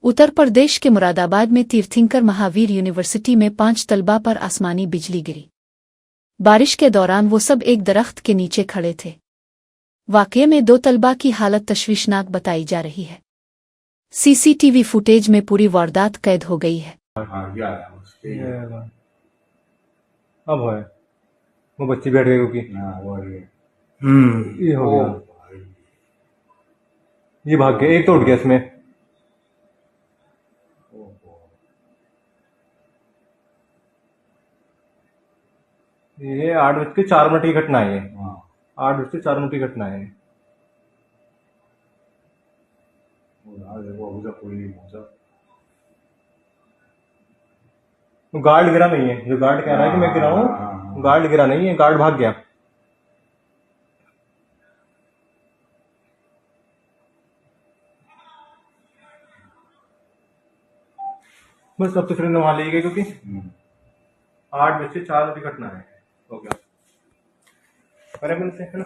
उत्तर प्रदेश के मुरादाबाद में तीर्थंकर महावीर यूनिवर्सिटी में 5 तलबा पर आसमानी बिजली गिरी। बारिश के दौरान वो सब एक दरख्त के नीचे खड़े थे। वाकये में 2 तलबा की हालत तशवीशनाक बताई जा रही है। सीसीटीवी फुटेज में पूरी वारदात कैद हो गई है। अब है वो बच्चे बैठ गए क्योंकि ये हो गया, ये भाग गया, एक तो उठ गया इसमें। ये 8:04 की घटना है। 8:04 की घटना है। तो गार्ड गिरा नहीं है, जो गार्ड कह रहा है कि मैं गिरा हूँ, गार्ड गिरा नहीं है, गार्ड भाग गया। बस अब तो फिर वहां ले गए क्योंकि 8:04 की घटना है। हो गया, अरे है ना।